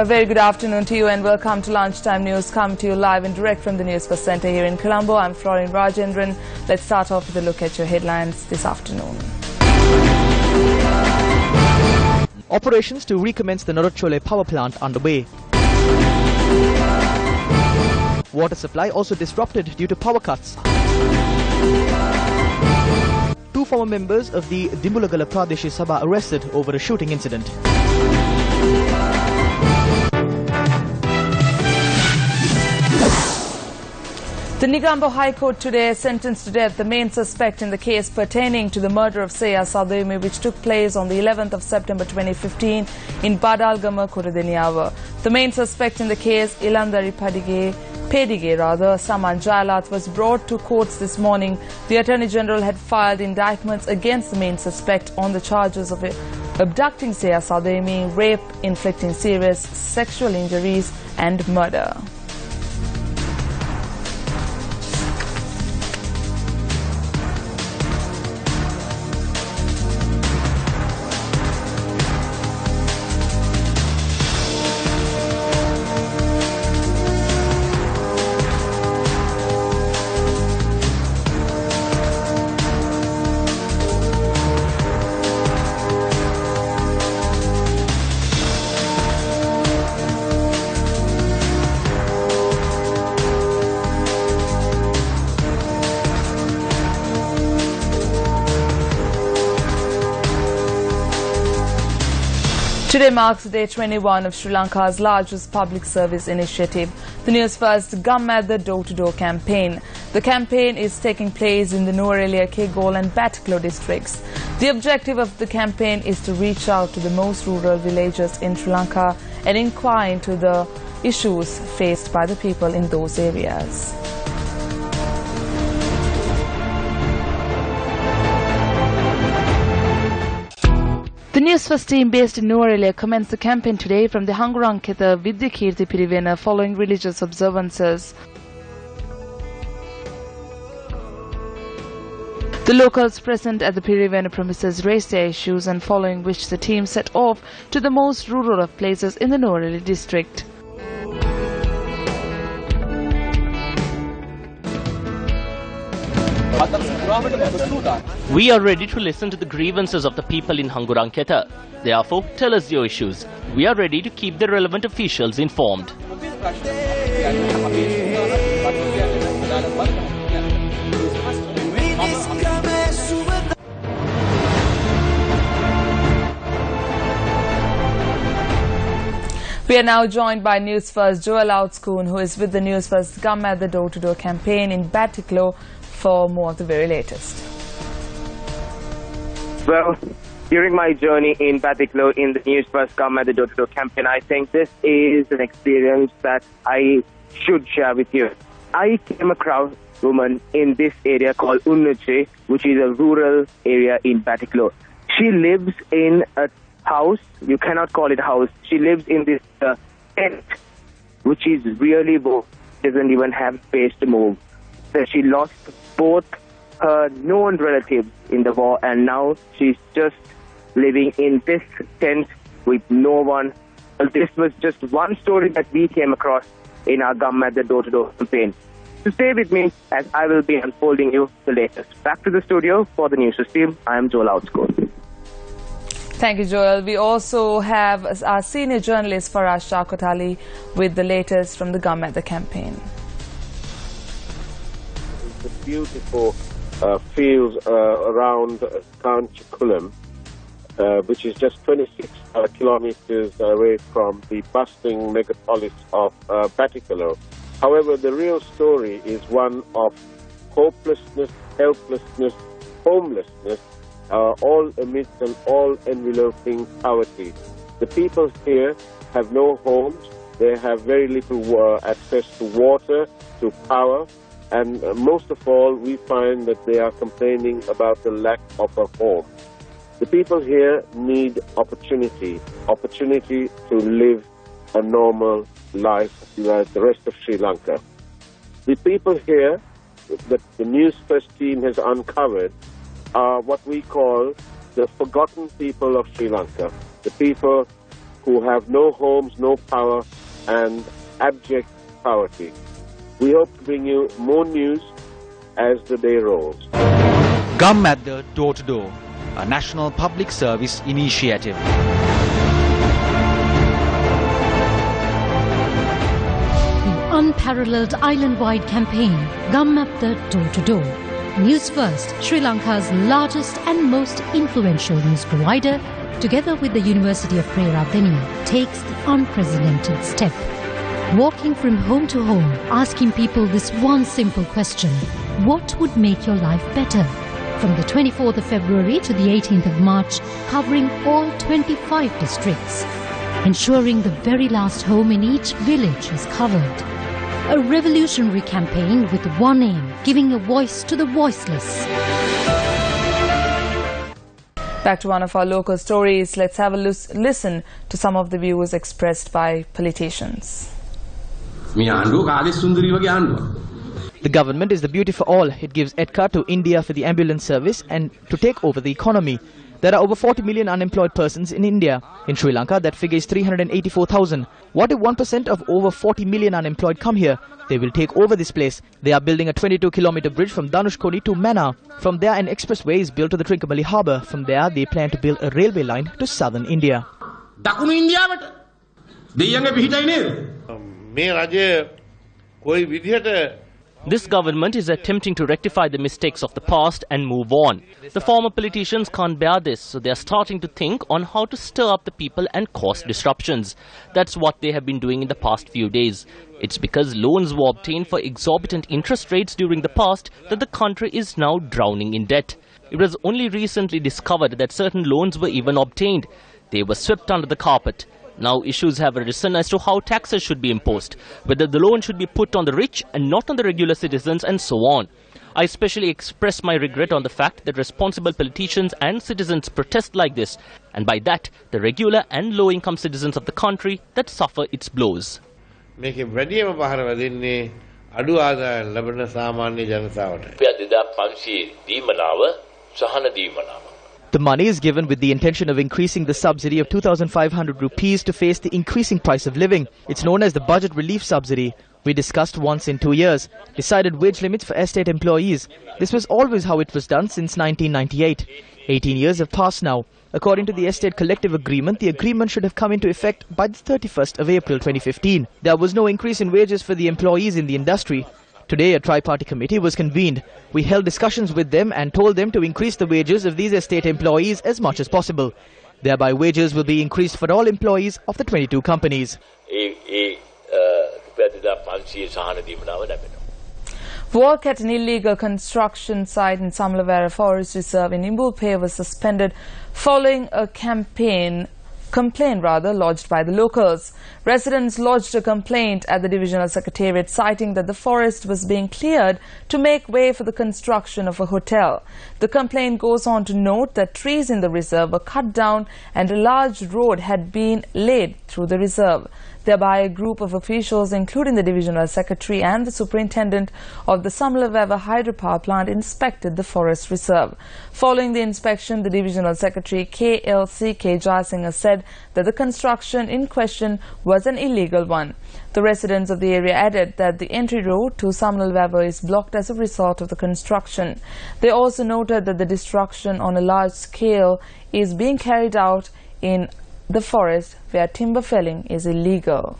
A very good afternoon to you and welcome to Lunchtime News, come to you live and direct from the Newsfirst Centre here in Colombo. I'm Florin Rajendran. Let's start off with a look at your headlines this afternoon. Operations to recommence the Norachole power plant underway. Water supply also disrupted due to power cuts. 2 former members of the Dimbulagala Pradesh Sabha arrested over a shooting incident. The Negombo High Court today sentenced to death the main suspect in the case pertaining to the murder of Seya Sademi, which took place on the 11th of September 2015 in Badalgama, Kurudeniyawa. The main suspect in the case, Ilandari Pedige, Saman Jailath, was brought to courts this morning. The Attorney General had filed indictments against the main suspect on the charges of abducting Seya Sademi, rape, inflicting serious sexual injuries and murder. Today marks day 21 of Sri Lanka's largest public service initiative, the Newsfirst Gammadda Door-to-Door campaign. The campaign is taking place in the Nuwara, Kegol and Batiklo districts. The objective of the campaign is to reach out to the most rural villages in Sri Lanka and inquire into the issues faced by the people in those areas. The Newsfirst team based in Nuwara commenced the campaign today from the Hanguranketha Vidyakirti Pirivena following religious observances. The locals present at the Pirivena premises raised their issues, and following which the team set off to the most rural of places in the Nuwara district. We are ready to listen to the grievances of the people in Hanguranketha. Therefore, tell us your issues. We are ready to keep the relevant officials informed. We are now joined by Newsfirst Joel Outscoon, who is with the Newsfirst Gammadda Door-to-Door campaign in Batiklo for more of the very latest. Well, during my journey in Batiklo in the Newsfirst Gammadda Door-to-Door campaign, I think this is an experience that I should share with you. I came across a woman in this area called Unnuche, which is a rural area in Batiklo. She lives in a house, you cannot call it a house, she lives in this tent, which is really bored, doesn't even have space to move. So she lost both her known relatives in the war, and now she's just living in this tent with no one. This was just one story that we came across in our Gammadda Door-to-Door campaign. So stay with me as I will be unfolding you the latest. Back to the studio for the Newsfirst team. I am Joel Outscoon. Thank you, Joel. We also have our senior journalist Faraj Chakotali with the latest from the Gammadda campaign. The beautiful fields around Kanchikulam, which is just 26 kilometers away from the bustling megapolis of Batiklo. However, the real story is one of hopelessness, helplessness, homelessness, all amidst an all-enveloping poverty. The people here have no homes, they have very little access to water, to power, and most of all, we find that they are complaining about the lack of a home. The people here need opportunity to live a normal life like the rest of Sri Lanka. The people here that the Newsfirst team has uncovered are what we call the forgotten people of Sri Lanka, the people who have no homes, no power, and abject poverty. We hope to bring you more news as the day rolls. Gum at the door-to-door, a national public service initiative. The unparalleled island-wide campaign, Gum at the door-to-door. Newsfirst, Sri Lanka's largest and most influential news provider, together with the University of Peradeniya, takes the unprecedented step. Walking from home to home, asking people this one simple question: what would make your life better? From the 24th of February to the 18th of March, covering all 25 districts, ensuring the very last home in each village is covered. A revolutionary campaign with one aim: giving a voice to the voiceless. Back to one of our local stories, let's have a listen to some of the views expressed by politicians. The government is the beauty for all. It gives EDCA to India for the ambulance service and to take over the economy. There are over 40 million unemployed persons in India. In Sri Lanka, that figure is 384,000. What if 1% of over 40 million unemployed come here? They will take over this place. They are building a 22-kilometer bridge from Dhanushkodi to Mannar. From there, an expressway is built to the Trincomalee harbour. From there, they plan to build a railway line to southern India. This government is attempting to rectify the mistakes of the past and move on. The former politicians can't bear this, so they are starting to think on how to stir up the people and cause disruptions. That's what they have been doing in the past few days. It's because loans were obtained for exorbitant interest rates during the past that the country is now drowning in debt. It was only recently discovered that certain loans were even obtained. They were swept under the carpet. Now issues have arisen as to how taxes should be imposed, whether the loan should be put on the rich and not on the regular citizens, and so on. I especially express my regret on the fact that responsible politicians and citizens protest like this, and by that the regular and low-income citizens of the country that suffer its blows. The money is given with the intention of increasing the subsidy of 2,500 rupees to face the increasing price of living. It's known as the budget relief subsidy. We discussed once in 2 years, decided wage limits for estate employees. This was always how it was done since 1998. 18 years have passed now. According to the estate collective agreement, the agreement should have come into effect by the 31st of April 2015. There was no increase in wages for the employees in the industry. Today, a tri-party committee was convened. We held discussions with them and told them to increase the wages of these estate employees as much as possible. Thereby, wages will be increased for all employees of the 22 companies. Work at an illegal construction site in Samlavera Forest Reserve in Imbulpe was suspended following a complaint lodged by the locals. Residents lodged a complaint at the divisional secretariat citing that the forest was being cleared to make way for the construction of a hotel. The complaint goes on to note that trees in the reserve were cut down and a large road had been laid through the reserve. Thereby, a group of officials, including the divisional secretary and the superintendent of the Samlavera hydropower plant, inspected the forest reserve. Following the inspection, the divisional secretary KLCK Jayasinghe said that the construction in question was an illegal one. The residents of the area added that the entry road to Samlavera is blocked as a result of the construction. They also noted that the destruction on a large scale is being carried out in the forest where timber felling is illegal.